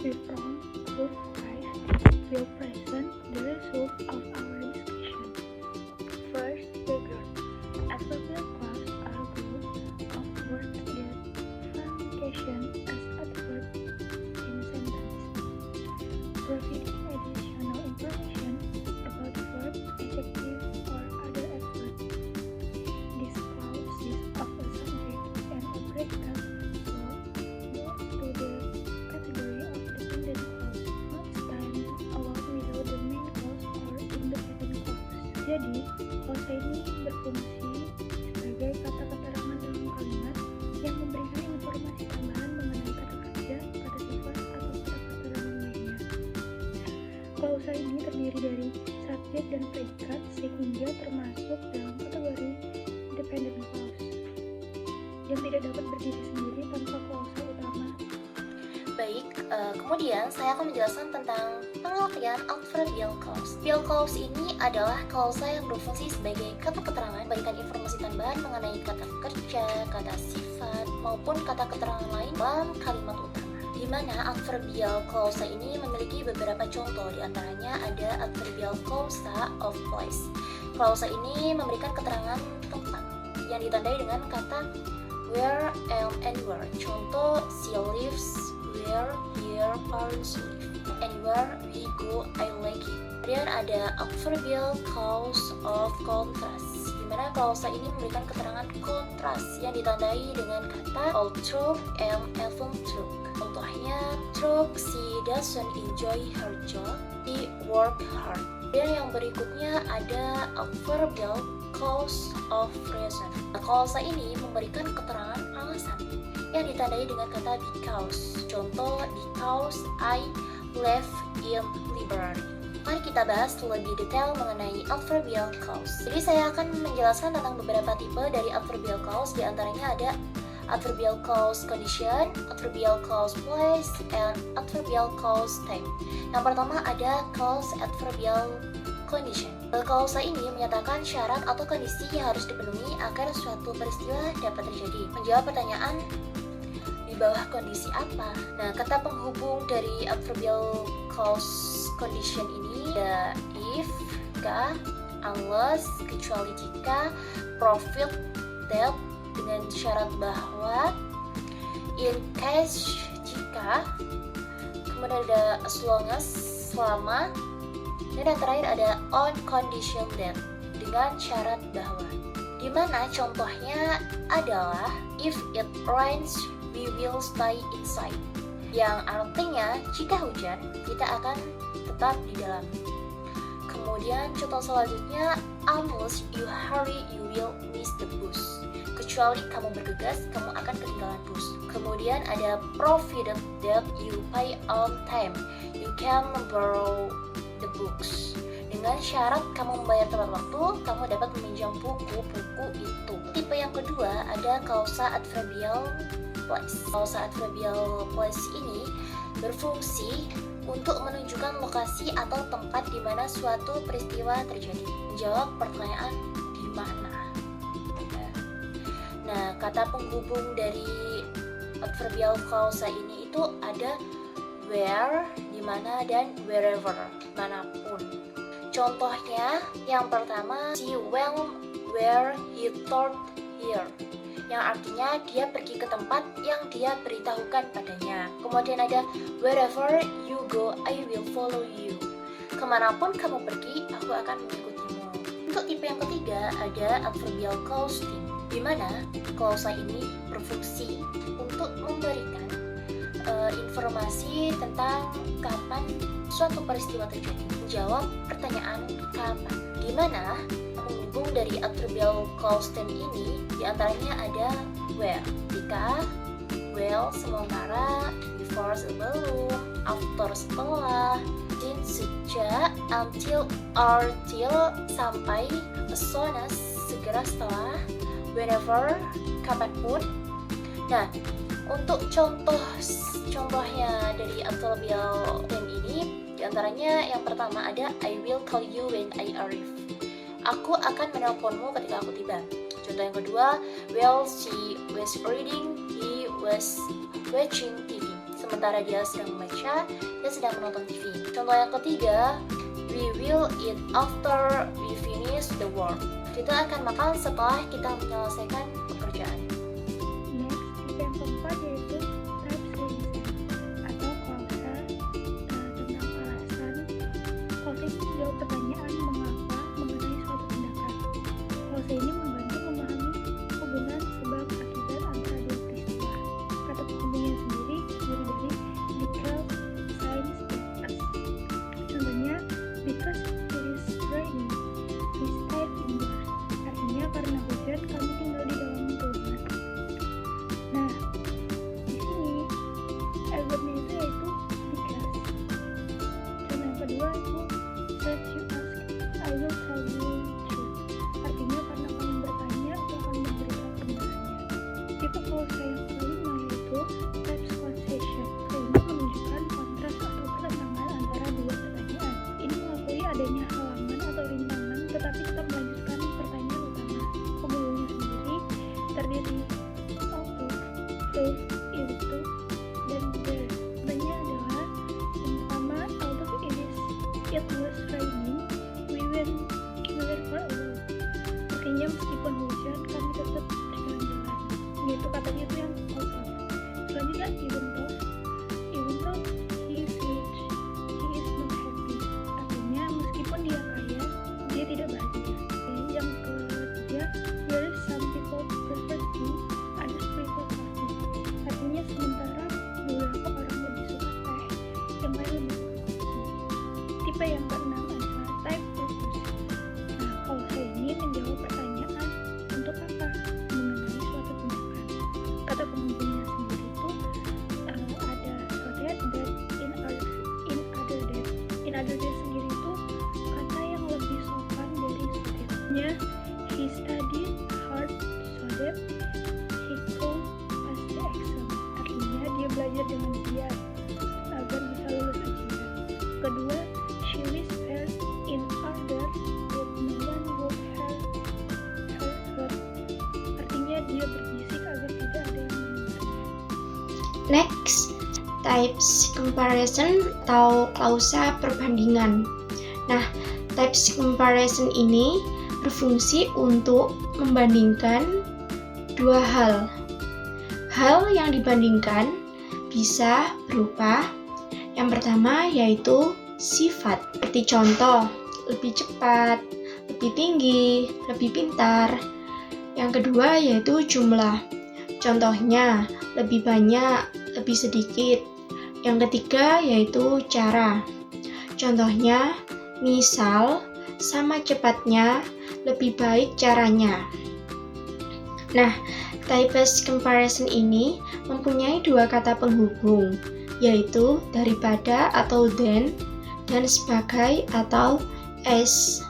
We from Group 5 will present the result of our discussion. First, background. Adverbial clause are a group of words that function as adverb in sentence, providing additional information about verb, adjective, or other adverb. This clause is of a subject and a predicate, so move to the category of dependent clause, not stand alone without the main clause or independent clause. Jadi, klausa ini berfungsi sebagai kata keterangan dalam kalimat yang memberikan informasi tambahan mengenai kata kerja, kata sifat, atau kata keterangan lainnya. Klausa ini terdiri dari subjek dan predikat sehingga termasuk dalam kategori dependent clause yang tidak dapat berdiri sendiri tanpa klausa utama. Baik, kemudian saya akan menjelaskan tentang pengertian adverbial clause. Adverbial clause ini adalah klausa yang berfungsi sebagai kata keterangan, memberikan informasi tambahan mengenai kata kerja, kata sifat, maupun kata keterangan lain dalam kalimat utama. Di mana adverbial clause ini memiliki beberapa contoh, diantaranya ada adverbial clause of place. Klausa ini memberikan keterangan tempat yang ditandai dengan kata where and anywhere. Contoh, she lives where her parents live. Anywhere we go, I like it. Kemudian ada adverbial clause of contrast, di mana klausa ini memberikan keterangan kontras yang ditandai dengan kata although and even though. Contohnya, though she doesn't enjoy her job, she work hard. Dan yang berikutnya ada adverbial clause of reason. Klausa ini memberikan keterangan alasan yang ditandai dengan kata because. Contoh, because I live in library. Mari kita bahas lebih detail mengenai adverbial clause. Jadi saya akan menjelaskan tentang beberapa tipe dari adverbial clause. Di antaranya ada adverbial clause condition, adverbial clause place, and adverbial clause time. Yang pertama ada clause adverbial condition. Klausa ini menyatakan syarat atau kondisi yang harus dipenuhi agar suatu peristiwa dapat terjadi. Menjawab pertanyaan, di bawah kondisi apa? Nah, kata penghubung dari adverbial clause condition ini ada if, jika, unless, kecuali jika, profit, that, dengan syarat bahwa, in case, jika, kemudian ada as long as, selama, dan yang terakhir ada on condition that, dengan syarat bahwa. Di mana contohnya adalah if it rains, we will stay inside. Yang artinya jika hujan, kita akan tetap di dalam. Kemudian contoh selanjutnya, unless you hurry, you will miss the bus. Kecuali kamu bergegas, kamu akan ketinggalan bus. Kemudian ada provided that you pay on time, you can borrow the books. Dengan syarat kamu membayar tepat waktu, kamu dapat meminjam buku-buku itu. Tipe yang kedua ada klausa adverbial place. Klausa adverbial place ini berfungsi untuk menunjukkan lokasi atau tempat di mana suatu peristiwa terjadi. Menjawab pertanyaan di mana. Nah, kata penghubung dari adverbial klausa ini itu ada where, di mana, dan wherever, manapun. Contohnya, yang pertama, she went where he told her, yang artinya dia pergi ke tempat yang dia beritahukan padanya. Kemudian ada wherever you go, I will follow you. Kemanapun kamu pergi, aku akan mengikutimu. Untuk tipe yang ketiga ada adverbial clause, di mana klausa ini berfungsi untuk memberikan informasi tentang kapan suatu peristiwa terjadi. Menjawab pertanyaan kapan. Di mana penghubung dari adverbial clause ini diantaranya ada where, jika, well sementara, before sebelum, after setelah, since sejak, until or till sampai, as soon as segera setelah, whenever kapanpun. Nah, untuk contohnya dari adverbial tense ini diantaranya yang pertama ada I will call you when I arrive. Aku akan menelponmu ketika aku tiba. Contoh yang kedua, well she was reading, he was watching TV. sementara dia sedang membaca, dia sedang menonton TV. Contoh yang ketiga, we will eat after we finish the work. Kita akan makan setelah kita menyelesaikan pekerjaan. Next, tipe yang keempat yaitu type reason atau klausa tentang alasan. Klausa ini menjawab pertanyaan mengapa mengenai suatu tindakan. Klausa ini membantu memahami hubungan sebab akibat antara dua peristiwa. Kata penghubungnya sendiri dari because, science, and us. Contohnya, because it is raining, we stayed indoors. Artinya karena hujan kami tinggal di dalam rumah. Nah, di sini adverbnya itu yaitu because. Contoh yang kedua itu that you ask, I will tell you truth. Artinya karena kamu bertanya, aku akan memberitahu kebenarannya. Tipe klausa yang kelima yaitu types causation. Kelima menunjukkan kontras atau pertentangan antara dua pertanyaan. Ini mengakui adanya halangan atau rintangan, tetapi tetap melanjutkan pertanyaan utama. Hubungannya sendiri terdiri auto, faith, itu, dan there. Contohnya adalah yang pertama, although it was raining, we were for a walk. Artinya meskipun hujan, kami tetap berjalan-jalan. Yaitu katanya itu yang auto. Selanjutnya even though he is rich, he is not happy. Artinya meskipun dia kaya, dia tidak bahagia. Yang ketiga, there is some people prefer tea, others prefer coffee. Artinya sementara beberapa orang lebih suka teh, yang lain lebih suka kopi. Tipe yang keenam adalah type purpose. Nah, klausa ini menjawab pertanyaan untuk apa mengenai suatu tindakan. Kata penghubungnya sendiri itu ada so that in other that sendiri itu kata yang lebih sopan dari so that-nya. He studied hard so that he could pass the exam. Artinya dia belajar dengan giat agar bisa lulus ujian. Kedua, she whispered in order that no one would hear her. Artinya dia berbisik agar tidak ada yang mendengarnya. Next, types comparison atau klausa perbandingan. Nah, types comparison ini berfungsi untuk membandingkan dua hal. Hal yang dibandingkan bisa berupa yang pertama yaitu sifat, seperti contoh, lebih cepat, lebih tinggi, lebih pintar. Yang kedua yaitu jumlah. Contohnya, lebih banyak, lebih sedikit. Yang ketiga yaitu cara. Contohnya, misal, sama cepatnya, lebih baik caranya. Nah, types comparison ini mempunyai dua kata penghubung, yaitu daripada atau than, dan sebagai atau as.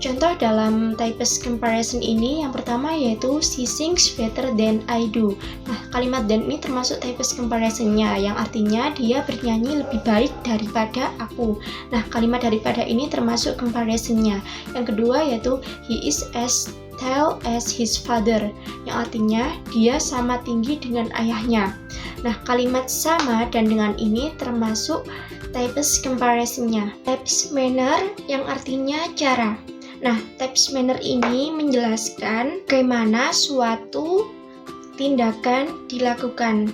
Contoh dalam types comparison ini yang pertama yaitu she sings better than I do. Nah, kalimat than ini termasuk types comparison-nya yang artinya dia bernyanyi lebih baik daripada aku. Nah, kalimat daripada ini termasuk comparison-nya. Yang kedua yaitu he is as tall as his father yang artinya dia sama tinggi dengan ayahnya. Nah, kalimat sama dan dengan ini termasuk types comparison-nya. Types manner yang artinya cara. Nah, types manner ini menjelaskan bagaimana suatu tindakan dilakukan.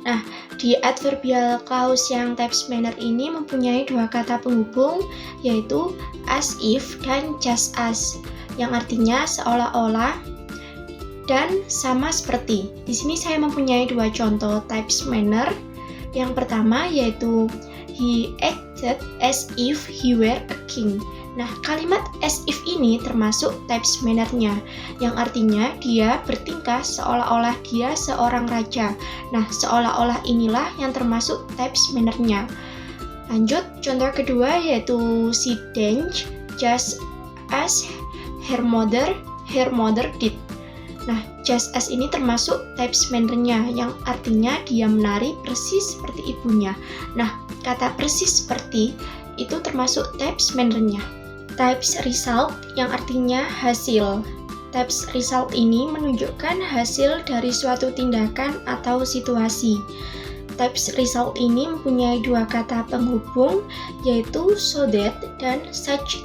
Nah, di adverbial clause yang types manner ini mempunyai dua kata penghubung, yaitu as if dan just as, yang artinya seolah-olah dan sama seperti. Di sini saya mempunyai dua contoh types manner. Yang pertama yaitu he acted as if he were a king. Nah, kalimat as if ini termasuk types manner-nya, yang artinya dia bertingkah seolah-olah dia seorang raja. Nah, seolah-olah inilah yang termasuk types manner-nya. Lanjut, contoh kedua yaitu she danced just as her mother did. Nah, just as ini termasuk types manner-nya, yang artinya dia menari persis seperti ibunya. Nah, kata persis seperti itu termasuk types manner-nya. Types result yang artinya hasil. Types result ini menunjukkan hasil dari suatu tindakan atau situasi. types result ini mempunyai dua kata penghubung, yaitu so that dan such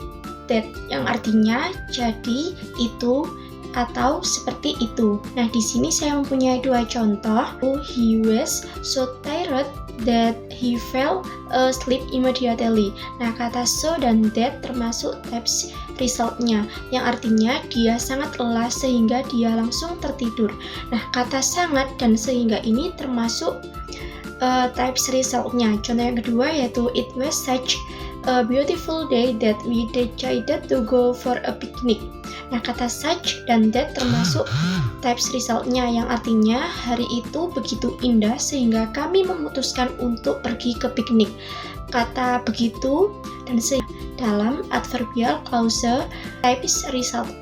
that, yang artinya jadi, itu, atau seperti itu. Nah, di sini saya mempunyai dua contoh. He was so tired that he fell asleep immediately. Nah, kata so dan that termasuk types resultnya, yang artinya dia sangat lelah sehingga dia langsung tertidur. Nah, kata sangat dan sehingga ini termasuk types resultnya. Contoh yang kedua yaitu it was such a beautiful day that we decided to go for a picnic. Nah, kata such dan that termasuk types resultnya, yang artinya hari itu begitu indah sehingga kami memutuskan untuk pergi ke piknik. Kata begitu dan dalam adverbial clause types result